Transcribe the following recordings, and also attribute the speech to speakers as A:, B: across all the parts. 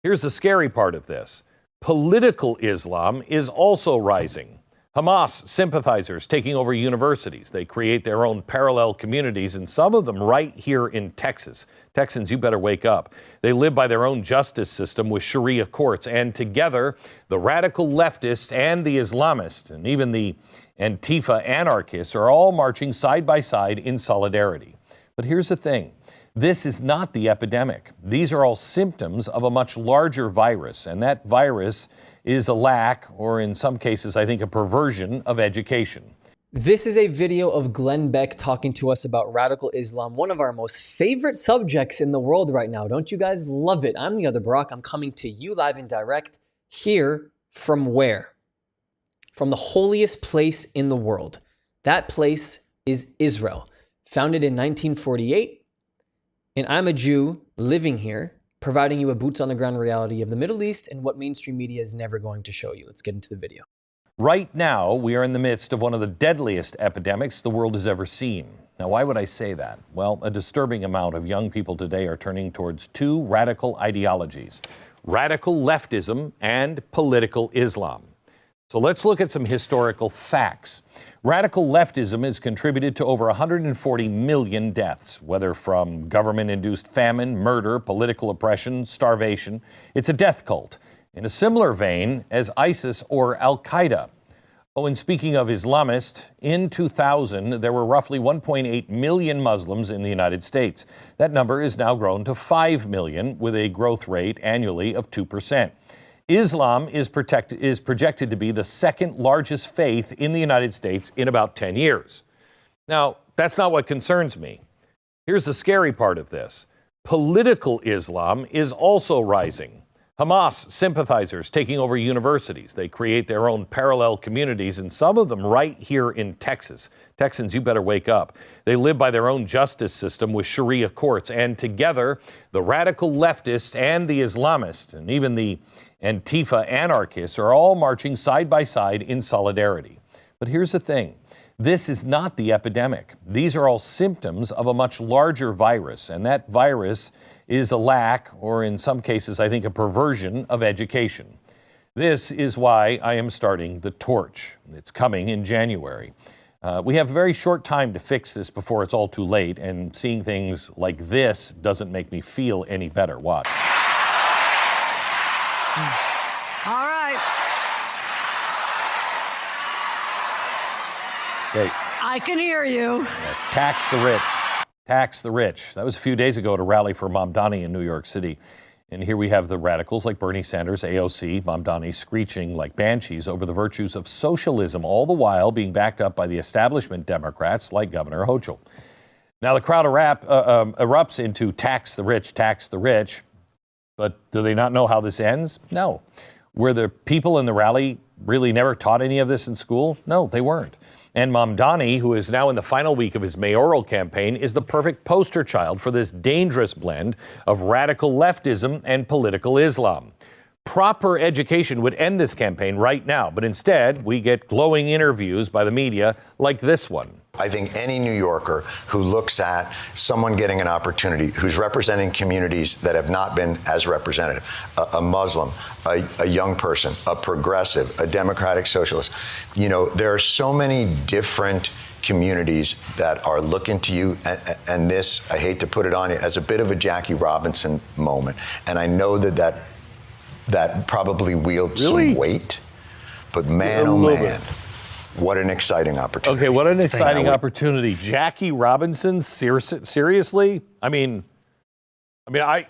A: Here's the scary part of this. Political Islam is also rising. Hamas sympathizers taking over universities. They create their own parallel communities, and some of them right here in Texas. Texans, you better wake up. They live by their own justice system with Sharia courts, and together, the radical leftists and the Islamists, and even the Antifa anarchists, are all marching side by side in solidarity. But here's the thing. This is not the epidemic. These are all symptoms of a much larger virus, and that virus is a lack, or in some cases, I think, a perversion of education.
B: This is a video of Glenn Beck talking to us about radical Islam, one of our most favorite subjects in the world right now. Don't you guys love it? I'm the other Barack. I'm coming to you live and direct here from where? From the holiest place in the world. That place is Israel, founded in 1948. And I'm a Jew living here, providing you a boots-on-the-ground reality of the Middle East and what mainstream media is never going to show you. Let's get into the video.
A: Right now, we are in the midst of one of the deadliest epidemics the world has ever seen. Now, why would I say that? Well, a disturbing amount of young people today are turning towards two radical ideologies: radical leftism and political Islam. So let's look at some historical facts. Radical leftism has contributed to over 140 million deaths, whether from government-induced famine, murder, political oppression, starvation. It's a death cult, in a similar vein as ISIS or Al-Qaeda. Oh, and speaking of Islamists, in 2000, there were roughly 1.8 million Muslims in the United States. That number is now grown to 5 million, with a growth rate annually of 2%. Islam is projected to be the second largest faith in the United States in about 10 years. Now, that's not what concerns me. Here's the scary part of this. Political Islam is also rising. Hamas sympathizers taking over universities. They create their own parallel communities, and some of them right here in Texas. Texans, you better wake up. They live by their own justice system with Sharia courts, and together, the radical leftists and the Islamists, and even the Antifa anarchists, are all marching side by side in solidarity. But here's the thing. This is not the epidemic. These are all symptoms of a much larger virus, and that virus is a lack, or in some cases, I think, a perversion of education. This is why I am starting The Torch. It's coming in January. We have a very short time to fix this before it's all too late, and seeing things like this doesn't make me feel any better. Watch.
C: All right.
A: Great.
C: I can hear you.
A: Tax the rich. Tax the rich. That was a few days ago at a rally for Mamdani in New York City. And here we have the radicals like Bernie Sanders, AOC, Mamdani screeching like banshees over the virtues of socialism, all the while being backed up by the establishment Democrats like Governor Hochul. Now the crowd erupts into tax the rich, tax the rich. But do they not know how this ends? No. Were the people in the rally really never taught any of this in school? No, they weren't. And Mamdani, who is now in the final week of his mayoral campaign, is the perfect poster child for this dangerous blend of radical leftism and political Islam. Proper education would end this campaign right now, but instead we get glowing interviews by the media like this one.
D: I think any New Yorker who looks at someone getting an opportunity, who's representing communities that have not been as represented, a Muslim, a young person, a progressive, a democratic socialist, you know, there are so many different communities that are looking to you, and this, I hate to put it on you, as a bit of a Jackie Robinson moment. And I know that probably wields some weight, but man, oh man. What an exciting opportunity.
A: Okay, what an exciting opportunity. Jackie Robinson, seriously? I mean, I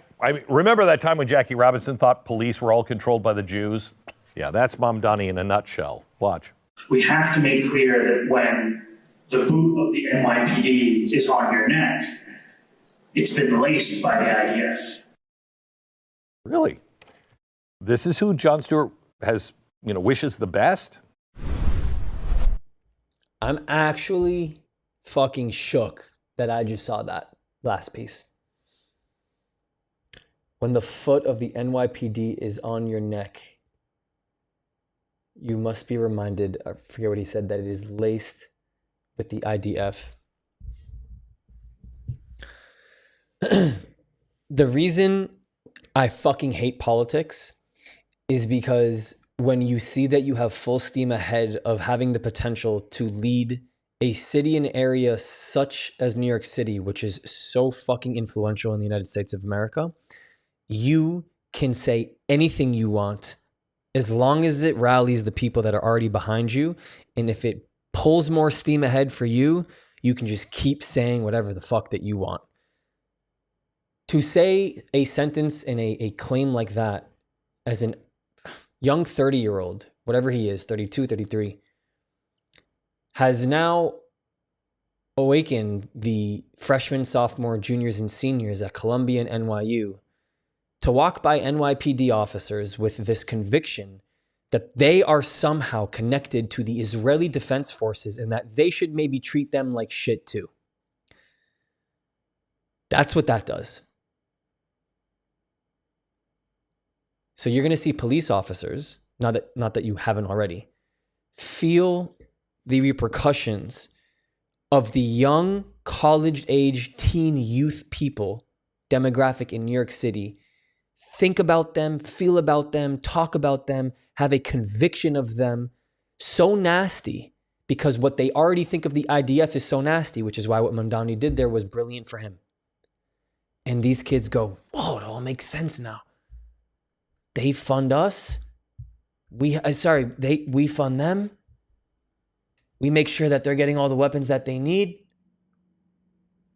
A: remember that time when Jackie Robinson thought police were all controlled by the Jews. Yeah, that's Mamdani in a nutshell. Watch.
E: We have to make clear that when the boot of the NYPD is on your neck, it's been laced by the IDF.
A: Really? This is who Jon Stewart has, wishes the best?
B: I'm actually fucking shook that I just saw that last piece. When the foot of the NYPD is on your neck, you must be reminded, I forget what he said, that it is laced with the IDF. The reason I fucking hate politics is because when you see that you have full steam ahead of having the potential to lead a city and area such as New York City, which is so fucking influential in the United States of America, you can say anything you want as long as it rallies the people that are already behind you. And if it pulls more steam ahead for you, you can just keep saying whatever the fuck that you want. To say a sentence and a claim like that as an young 30-year-old, whatever he is, 32, 33, has now awakened the freshmen, sophomore, juniors, and seniors at Columbia and NYU to walk by NYPD officers with this conviction that they are somehow connected to the Israeli Defense Forces and that they should maybe treat them like shit too. That's what that does. So you're going to see police officers, not that you haven't already, feel the repercussions of the young college-age teen youth people demographic in New York City. Think about them, feel about them, talk about them, have a conviction of them so nasty because what they already think of the IDF is so nasty, which is why what Mamdani did there was brilliant for him. And these kids go, whoa, it all makes sense now. They fund us. We fund them. We make sure that they're getting all the weapons that they need.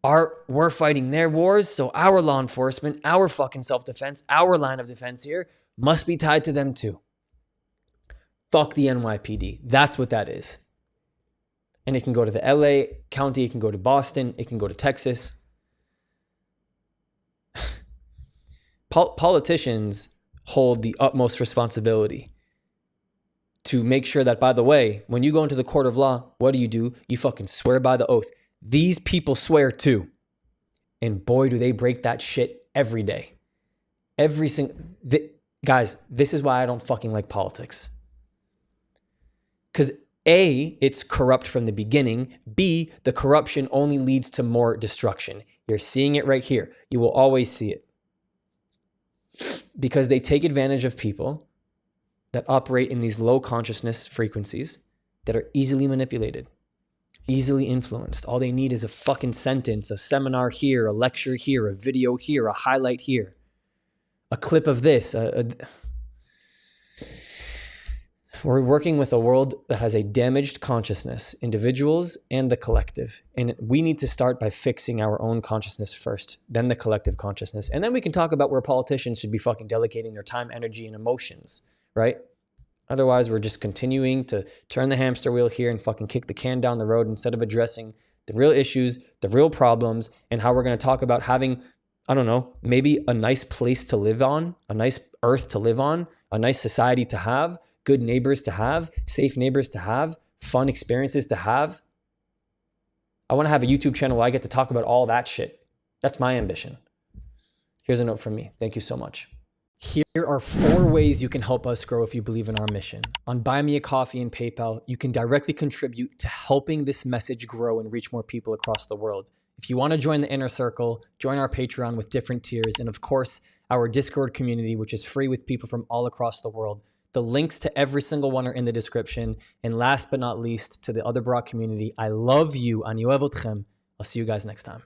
B: We're fighting their wars, so our law enforcement, our fucking self-defense, our line of defense here must be tied to them too. Fuck the NYPD. That's what that is. And it can go to the LA county, it can go to Boston, it can go to Texas. Politicians hold the utmost responsibility to make sure that, by the way, when you go into the court of law, what do? You fucking swear by the oath. These people swear too. And boy, do they break that shit every day. Every single... Guys, this is why I don't fucking like politics. Because A, it's corrupt from the beginning. B, the corruption only leads to more destruction. You're seeing it right here. You will always see it. Because they take advantage of people that operate in these low consciousness frequencies that are easily manipulated, easily influenced. All they need is a fucking sentence, a seminar here, a lecture here, a video here, a highlight here, a clip of this. We're working with a world that has a damaged consciousness, individuals and the collective. And we need to start by fixing our own consciousness first, then the collective consciousness. And then we can talk about where politicians should be fucking delegating their time, energy, and emotions, right? Otherwise, we're just continuing to turn the hamster wheel here and fucking kick the can down the road instead of addressing the real issues, the real problems, and how we're going to talk about having, I don't know, maybe a nice place to live on, a nice earth to live on, a nice society to have, good neighbors to have, safe neighbors to have, fun experiences to have. I want to have a YouTube channel where I get to talk about all that shit. That's my ambition. Here's a note from me. Thank you so much. Here are 4 ways you can help us grow if you believe in our mission. On Buy Me a Coffee and PayPal, you can directly contribute to helping this message grow and reach more people across the world. If you want to join the inner circle, join our Patreon with different tiers, and of course, our Discord community, which is free with people from all across the world. The links to every single one are in the description. And last but not least, to the other Brock community, I love you. Ani ohev otchem. I'll see you guys next time.